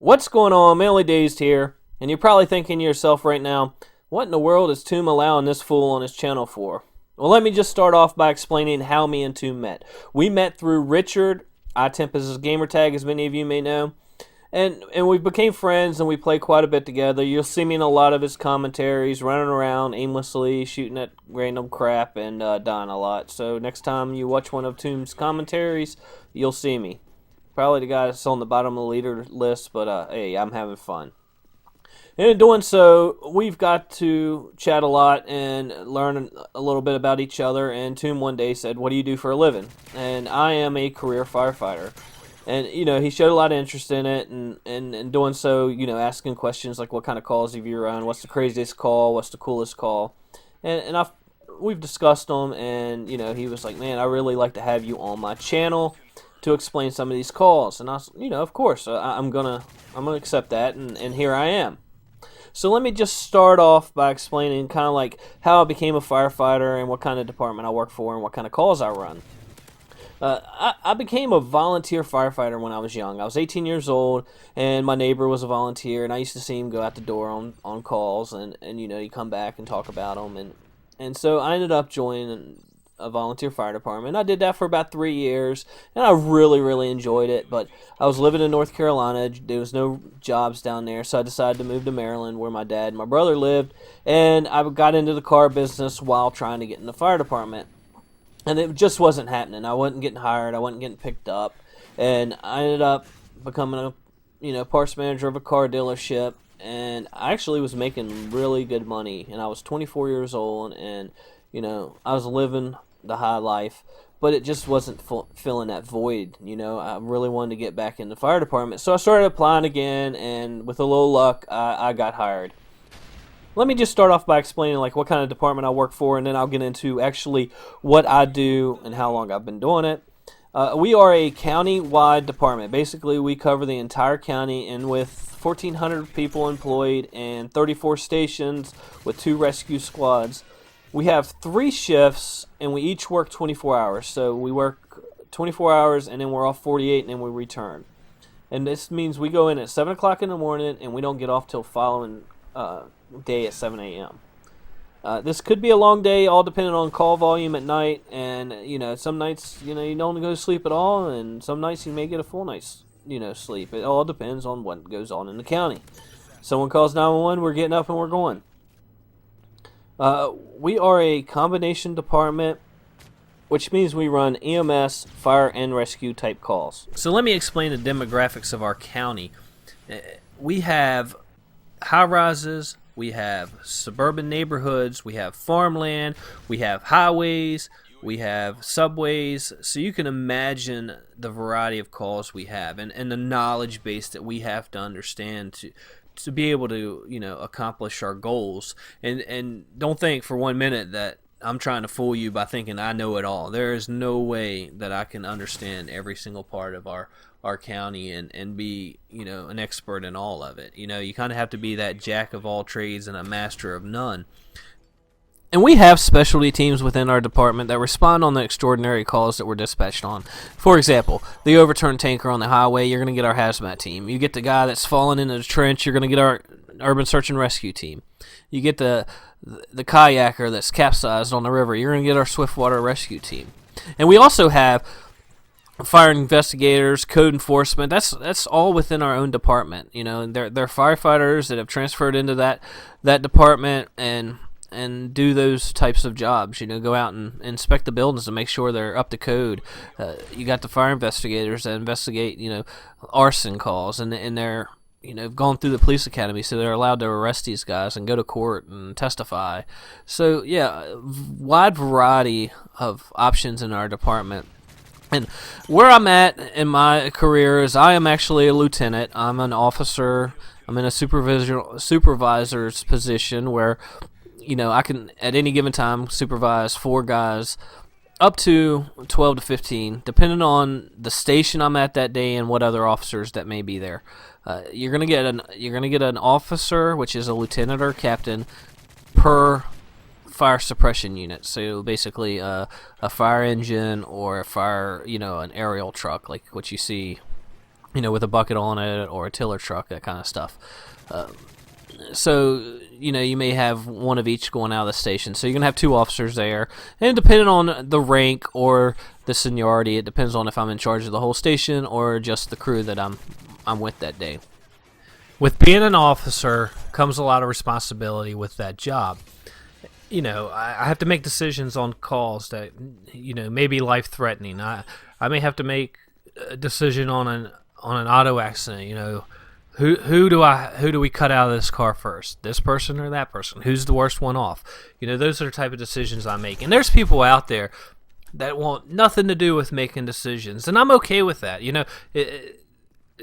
What's going on? Mainly Dazed here, and you're probably thinking to yourself right now, what in the world is Tomb allowing this fool on his channel for? Well, let me just start off by explaining how me and Tomb met. We met through Richard, IAmTheAttack is his gamer tag, as many of you may know, and we became friends, and we play quite a bit together. You'll see me in a lot of his commentaries, running around aimlessly, shooting at random crap, and dying a lot. So next time you watch one of Tomb's commentaries, you'll see me. Probably the guy that's on the bottom of the leader list, but hey, I'm having fun. And in doing so, we've got to chat a lot and learn a little bit about each other. And Tomb one day said, "What do you do for a living?" And I am a career firefighter. And, he showed a lot of interest in it, and in doing so, asking questions like, what kind of calls have you run? What's the craziest call? What's the coolest call? And we've discussed them, and, he was like, "Man, I really like to have you on my channel to explain some of these calls." And I was, of course, I'm gonna accept that, and here I am. So let me just start off by explaining kind of like how I became a firefighter and what kind of department I work for and what kind of calls I run. I became a volunteer firefighter when I was young. I was 18 years old, and my neighbor was a volunteer, and I used to see him go out the door on calls, and you come back and talk about them, and so I ended up joining a volunteer fire department. I did that for about 3 years, and I really enjoyed it, but I was living in North Carolina. There was no jobs down there, so I decided to move to Maryland, where my dad and my brother lived, and I got into the car business while trying to get in the fire department. And it just wasn't happening. I wasn't getting hired. I wasn't getting picked up. And I ended up becoming a parts manager of a car dealership. And I actually was making really good money. And I was 24 years old. And, I was living the high life. But it just wasn't filling that void. I really wanted to get back in the fire department. So I started applying again. And with a little luck, I got hired. Let me just start off by explaining what kind of department I work for, and then I'll get into actually what I do and how long I've been doing it. We are a county-wide department. Basically, we cover the entire county, and with 1,400 people employed and 34 stations with 2 rescue squads, we have 3 shifts, and we each work 24 hours. So we work 24 hours, and then we're off 48, and then we return. And this means we go in at 7 o'clock in the morning, and we don't get off till following day at 7 a.m. This could be a long day, all depending on call volume at night, and some nights you don't go to sleep at all, and some nights you may get a full night's sleep. It all depends on what goes on in the county. Someone calls 911, we're getting up and we're going. We are a combination department, which means we run EMS, fire, and rescue type calls. So let me explain the demographics of our county. We have high-rises, we have suburban neighborhoods, we have farmland, we have highways, we have subways. So you can imagine the variety of calls we have, and the knowledge base that we have to understand to be able to accomplish our goals. And don't think for 1 minute that I'm trying to fool you by thinking I know it all. There is no way that I can understand every single part of our county and be an expert in all of it. You kind of have to be that jack of all trades and a master of none. And we have specialty teams within our department that respond on the extraordinary calls that we're dispatched on. For example, the overturned tanker on the highway, you're going to get our hazmat team. You get the guy that's fallen into the trench, you're going to get our urban search and rescue team. You get the kayaker that's capsized on the river, you're going to get our swiftwater rescue team. And we also have fire investigators, code enforcement. That's all within our own department. They're firefighters that have transferred into that department and do those types of jobs. Go out and inspect the buildings to make sure they're up to code. You got the fire investigators that investigate arson calls, and they're gone through the police academy, so they're allowed to arrest these guys and go to court and testify. So yeah, wide variety of options in our department. And where I'm at in my career is I am actually a lieutenant. I'm an officer. I'm in a supervisor's position where I can at any given time supervise 4 guys up to 12 to 15, depending on the station I'm at that day and what other officers that may be there. You're gonna get an officer, which is a lieutenant or captain, per fire suppression unit. So basically a fire engine or a fire, an aerial truck like what you see with a bucket on it or a tiller truck, that kind of stuff. So, you may have one of each going out of the station. So you're going to have 2 officers there. And depending on the rank or the seniority, it depends on if I'm in charge of the whole station or just the crew that I'm with that day. With being an officer comes a lot of responsibility with that job. I have to make decisions on calls that, may be life-threatening. I may have to make a decision on an auto accident, Who do we cut out of this car first? This person or that person? Who's the worst one off? Those are the type of decisions I make. And there's people out there that want nothing to do with making decisions, and I'm okay with that.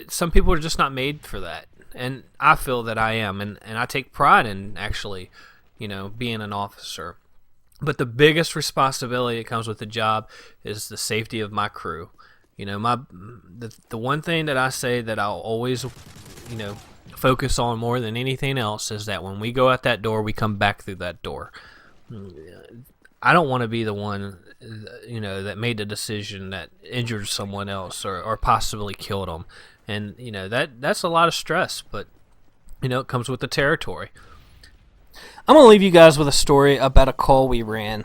Some people are just not made for that, and I feel that I am, and I take pride in actually, being an officer. But the biggest responsibility that comes with the job is the safety of my crew. The one thing that I say that I'll always focus on more than anything else is that when we go out that door, we come back through that door. I don't want to be the one, that made the decision that injured someone else or possibly killed them. And, that's a lot of stress, but, it comes with the territory. I'm going to leave you guys with a story about a call we ran.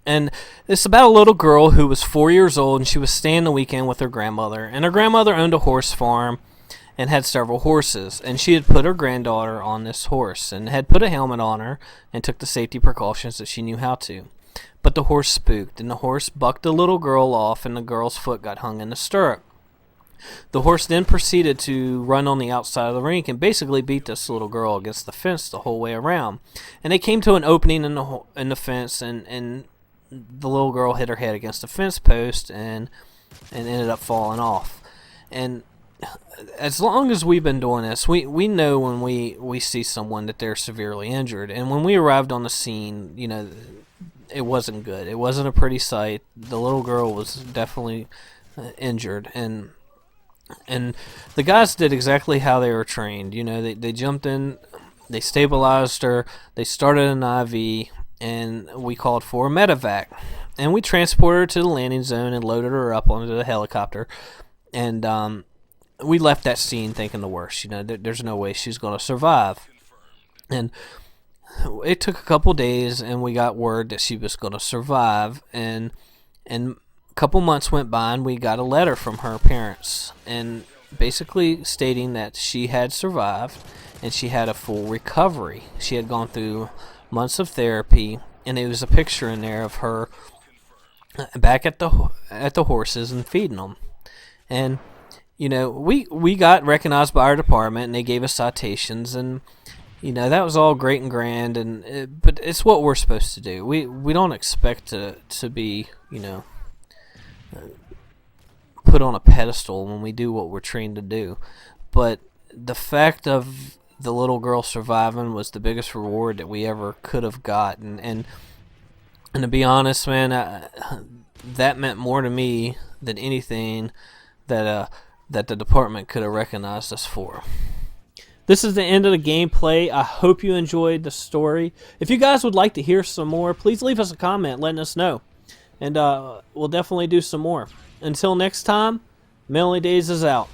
And it's about a little girl who was 4 years old, and she was staying the weekend with her grandmother. And her grandmother owned a horse farm and had several horses, and she had put her granddaughter on this horse and had put a helmet on her and took the safety precautions that she knew how to. But the horse spooked, and the horse bucked the little girl off, and the girl's foot got hung in the stirrup. The horse then proceeded to run on the outside of the rink and basically beat this little girl against the fence the whole way around. And they came to an opening in the fence, and the little girl hit her head against the fence post and ended up falling off. And as long as we've been doing this, we know when we see someone that they're severely injured. And when we arrived on the scene, it wasn't good. It wasn't a pretty sight. The little girl was definitely injured, and the guys did exactly how they were trained. They jumped in, they stabilized her, they started an IV, and we called for a medevac. And we transported her to the landing zone and loaded her up onto the helicopter. And we left that scene thinking the worst. There's no way she's going to survive. And it took a couple days, and we got word that she was going to survive. And a couple months went by, and we got a letter from her parents, and basically stating that she had survived and she had a full recovery. She had gone through months of therapy, and there was a picture in there of her back at the horses and feeding them. And we got recognized by our department, and they gave us citations, and that was all great and grand, but it's what we're supposed to do. We don't expect to be put on a pedestal when we do what we're trained to do. But the fact of the little girl surviving was the biggest reward that we ever could have gotten. And to be honest, man, that meant more to me than anything that the department could have recognized us for. This is the end of the gameplay. I hope you enjoyed the story. If you guys would like to hear some more, please leave us a comment letting us know. And we'll definitely do some more. Until next time, Mentally Dazed is out.